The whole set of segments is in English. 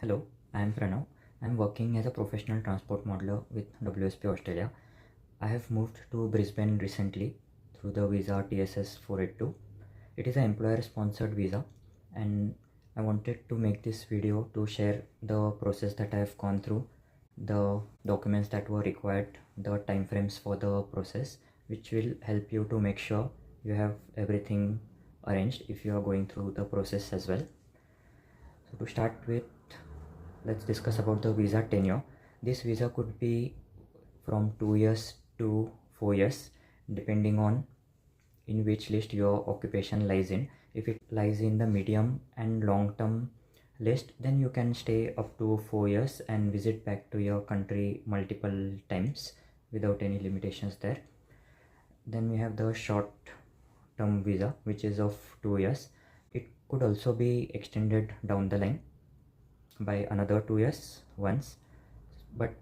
Hello, I am Pranav. I am working as a professional transport modeler with WSP Australia. I have moved to Brisbane recently through the visa TSS 482. It is an employer sponsored visa, and I wanted to make this video to share the process that I have gone through, the documents that were required, the timeframes for the process, which will help you to make sure you have everything arranged if you are going through the process as well. So to start with, let's discuss about the visa tenure. This visa could be from 2 years to 4 years depending on in which list your occupation lies in. If it lies in the medium and long term list, then you can stay up to 4 years and visit back to your country multiple times without any limitations there. Then we have the short term visa, which is of 2 years. It could also be extended down the line by another 2 years once, but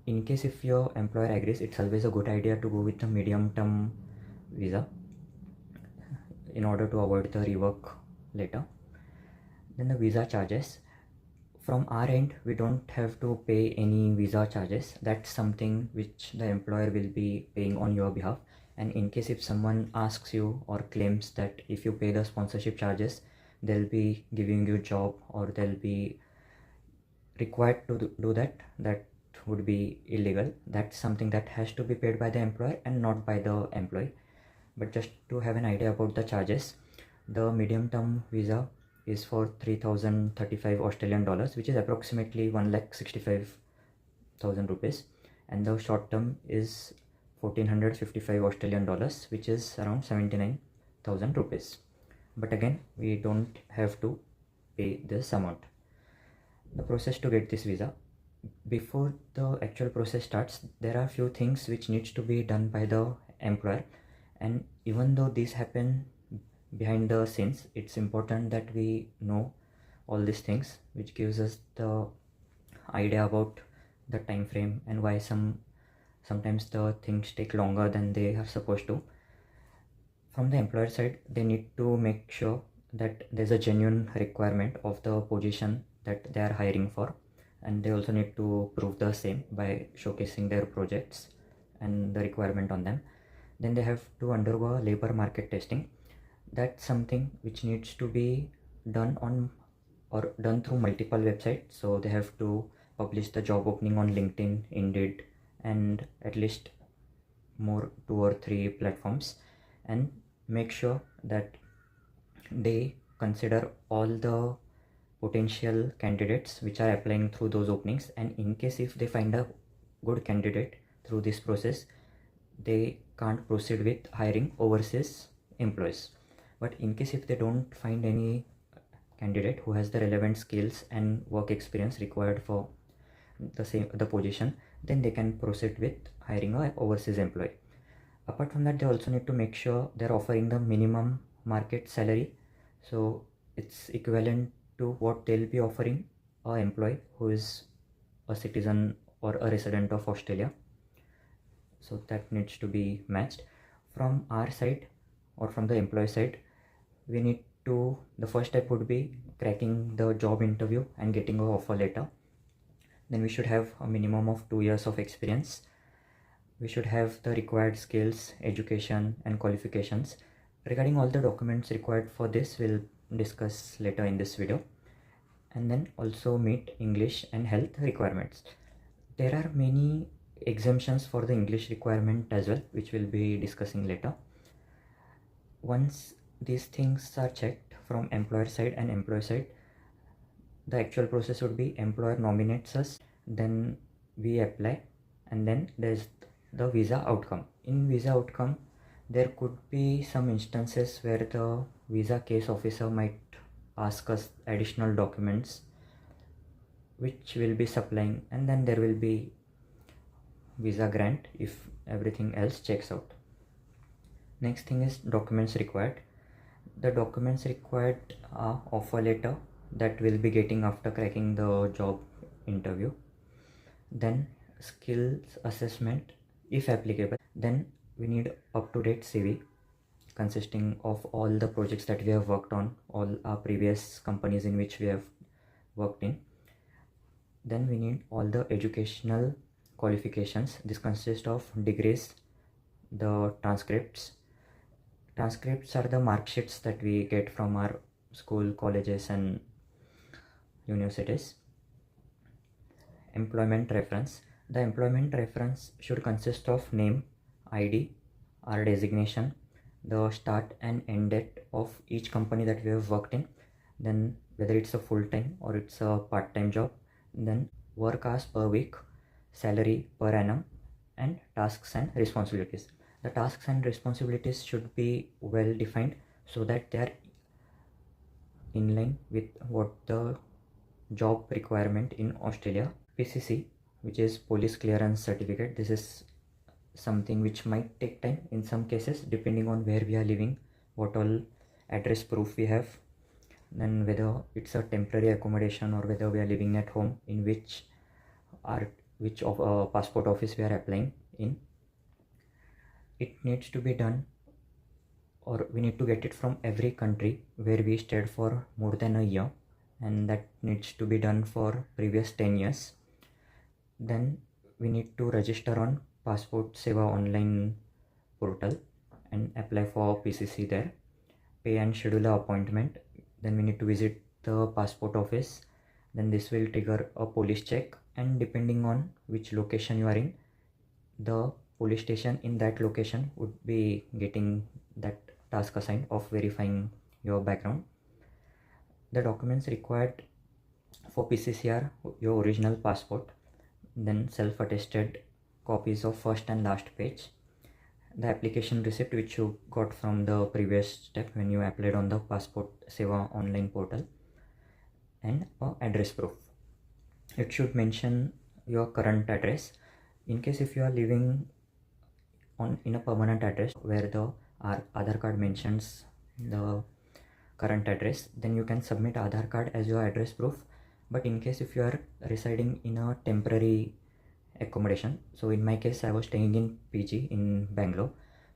in case if your employer agrees, it's always a good idea to go with the medium term visa in order to avoid the rework later. Then the visa charges, from our end we don't have to pay any visa charges. That's something which the employer will be paying on your behalf. And in case if someone asks you or claims that if you pay the sponsorship charges, they'll be giving you job or they'll be required to do that would be illegal. That's something that has to be paid by the employer and not by the employee. But just to have an idea about the charges, the medium term visa is for 3035 Australian dollars, which is approximately 1,65,000 rupees, and the short term is 1455 Australian dollars, which is around 79,000 rupees. But again, we don't have to pay this amount. The process to get this visa: before the actual process starts, there are few things which needs to be done by the employer, and even though these happen behind the scenes, it's important that we know all these things, which gives us the idea about the time frame and why sometimes the things take longer than they are supposed to. From the employer side, they need to make sure that there's a genuine requirement of the position that they are hiring for, and they also need to prove the same by showcasing their projects and the requirement on them. Then they have to undergo labor market testing. That's something which needs to be done on or done through multiple websites. So they have to publish the job opening on LinkedIn, Indeed, and at least more 2 or 3 platforms, and make sure that they consider all the potential candidates which are applying through those openings. And in case if they find a good candidate through this process, they can't proceed with hiring overseas employees. But in case if they don't find any candidate who has the relevant skills and work experience required for the position, then they can proceed with hiring an overseas employee. Apart from that, they also need to make sure they're offering the minimum market salary, so it's equivalent to what they'll be offering an employee who is a citizen or a resident of Australia. So that needs to be matched. From our side or from the employee side, we need to, the first step would be cracking the job interview and getting an offer letter. Then we should have a minimum of 2 years of experience. We should have the required skills, education and qualifications. Regarding all the documents required for this, we'll discuss later in this video. And then also meet English and health requirements. There are many exemptions for the English requirement as well, which we'll be discussing later. Once these things are checked from employer side and employee side, the actual process would be employer nominates us, then we apply, and then there's the visa outcome. In visa outcome, there could be some instances where the visa case officer might ask us additional documents which will be supplying, and then there will be visa grant if everything else checks out. Next thing is documents required. The documents required are offer letter that we'll be getting after cracking the job interview, then skills assessment if applicable. Then we need up-to-date CV consisting of all the projects that we have worked on, all our previous companies in which we have worked in. Then we need all the educational qualifications. This consists of degrees, the transcripts. Transcripts are the mark sheets that we get from our school, colleges and universities. Employment reference. The employment reference should consist of name, ID, our designation, the start and end date of each company that we have worked in, then whether it's a full-time or it's a part-time job, then work hours per week, salary per annum, and tasks and responsibilities. The tasks and responsibilities should be well defined so that they are in line with what the job requirement in Australia. PCC, which is police clearance certificate. This is something which might take time in some cases depending on where we are living, what all address proof we have, then whether it's a temporary accommodation or whether we are living at home, in which passport office we are applying in. It needs to be done, or we need to get it from every country where we stayed for more than a year, and that needs to be done for previous 10 years. Then we need to register on Passport Seva online portal and apply for PCC there, pay and schedule an appointment. Then we need to visit the passport office. Then this will trigger a police check, and depending on which location you are in, the police station in that location would be getting that task assigned of verifying your background. The documents required for PCC are your original passport, then self-attested copies of first and last page, the application receipt which you got from the previous step when you applied on the Passport Seva online portal, and address proof. It should mention your current address. In case if you are living in a permanent address where the Aadhaar card mentions the current address, then you can submit Aadhaar card as your address proof. But in case if you are residing in a temporary accommodation, so in my case I was staying in PG in Bangalore,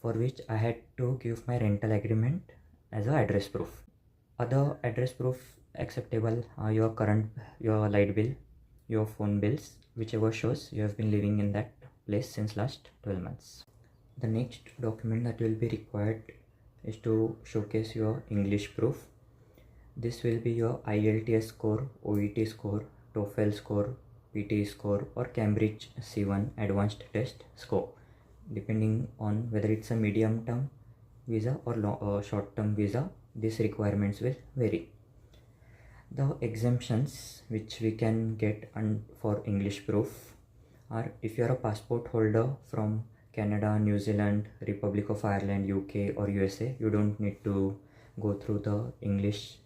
for which I had to give my rental agreement as a address proof. Other address proof acceptable are your light bill, your phone bills, whichever shows you have been living in that place since last 12 months. The next document that will be required is to showcase your English proof. This will be your IELTS score, OET score, TOEFL score, PT score, or Cambridge C1 advanced test score. Depending on whether it's a medium term visa or short term visa, these requirements will vary. The exemptions which we can get for English proof are if you are a passport holder from Canada, New Zealand, Republic of Ireland, UK or USA, you don't need to go through the English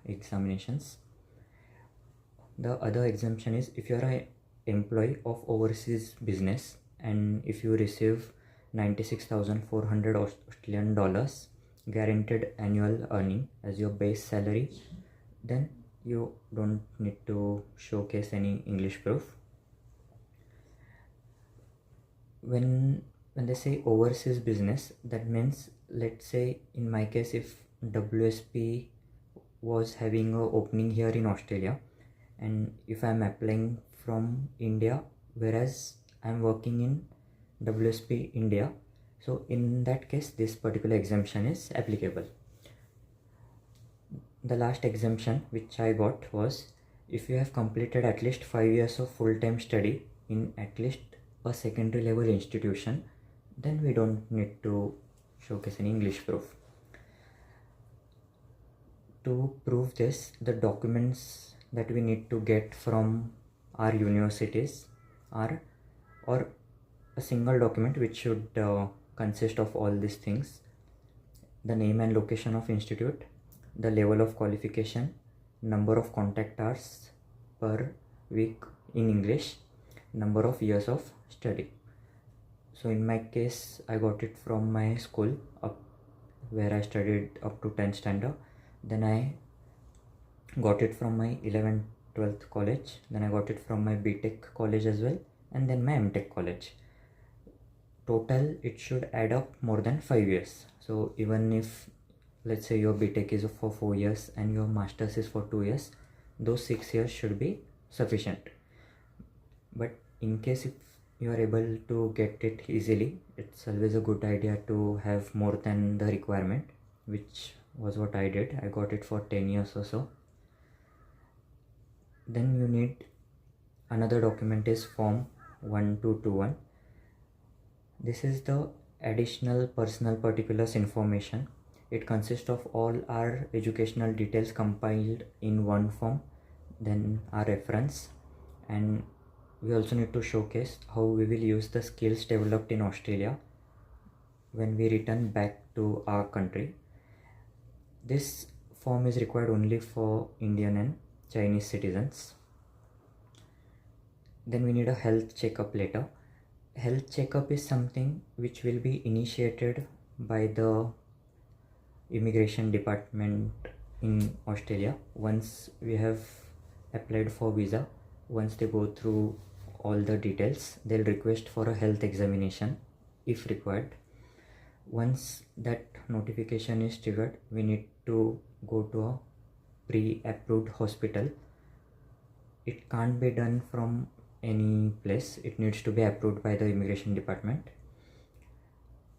examinations. The other exemption is if you are an employee of overseas business and if you receive 96,400 Australian dollars guaranteed annual earning as your base salary, then you don't need to showcase any English proof. When they say overseas business, that means, let's say in my case, if WSP was having an opening here in Australia, and if I'm applying from India whereas I'm working in WSP India, so in that case this particular exemption is applicable. The last exemption which I got was if you have completed at least 5 years of full-time study in at least a secondary level institution, then we don't need to showcase any English proof. To prove this, the documents that we need to get from our universities are, or a single document which should consist of all these things: the name and location of institute, the level of qualification, number of contact hours per week in English, number of years of study. So in my case, I got it from my school where I studied up to 10th standard. Then I got it from my 11th 12th college, then I got it from my BTech college as well, and then my MTech college. Total it should add up more than 5 years. So even if let's say your BTech is for 4 years and your masters is for 2 years, those 6 years should be sufficient. But in case if you are able to get it easily, it's always a good idea to have more than the requirement, which was what I did. I got it for 10 years or so. Then you need another document is form 1221. This is the additional personal particulars information. It consists of all our educational details compiled in one form, then our reference, and we also need to showcase how we will use the skills developed in Australia when we return back to our country. This form is required only for Indian and Chinese citizens. Then we need a health checkup letter. Health checkup is something which will be initiated by the immigration department in Australia. Once we have applied for visa, once they go through all the details, they'll request for a health examination if required. Once that notification is triggered, we need to go to a pre-approved hospital. It can't be done from any place. It needs to be approved by the immigration department.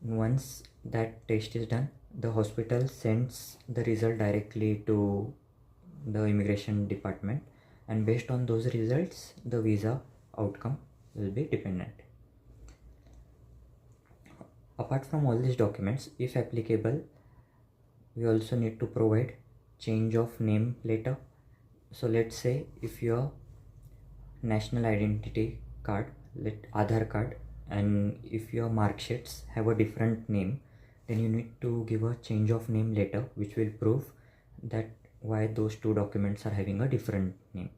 Once that test is done, the hospital sends the result directly to the immigration department, and based on those results, the visa outcome will be dependent. Apart from all these documents, if applicable, we also need to provide change of name letter. So let's say if your national identity card, Aadhaar card, and if your mark sheets have a different name, then you need to give a change of name letter which will prove that why those two documents are having a different name.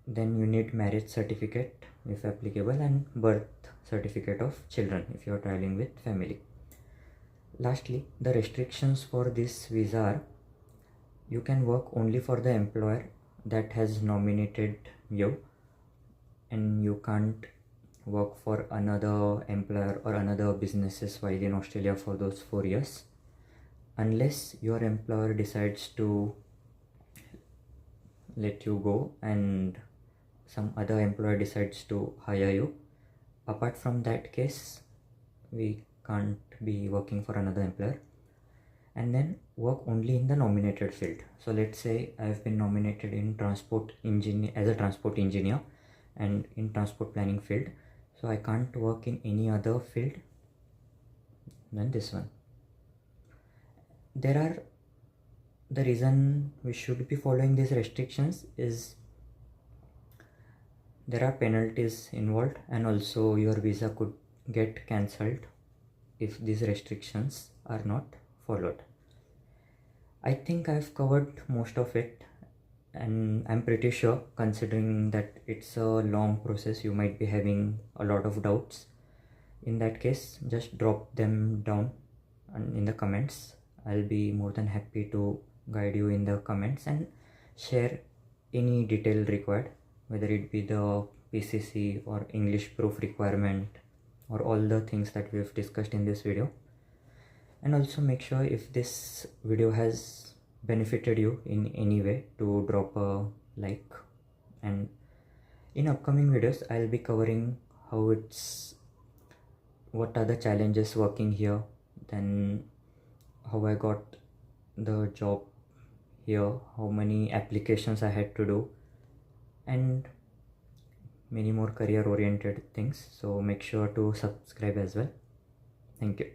Then you need marriage certificate if applicable, and birth certificate of children if you are traveling with family. Lastly, the restrictions for this visa are: you can work only for the employer that has nominated you, and you can't work for another employer or another businesses while in Australia for those 4 years, unless your employer decides to let you go and some other employer decides to hire you. Apart from that case, we can't be working for another employer. And then work only in the nominated field. So let's say I have been nominated in transport engineer as a transport engineer and in transport planning field, so I can't work in any other field than this one. The reason we should be following these restrictions is there are penalties involved, and also your visa could get cancelled if these restrictions are not followed. I think I've covered most of it, and I'm pretty sure, considering that it's a long process, you might be having a lot of doubts. In that case, just drop them down in the comments. I'll be more than happy to guide you in the comments and share any detail required, whether it be the PCC or English proof requirement or all the things that we've discussed in this video. And also make sure if this video has benefited you in any way to drop a like, and in upcoming videos I'll be covering what are the challenges working here, then how I got the job here, how many applications I had to do, and many more career oriented things. So make sure to subscribe as well. Thank you.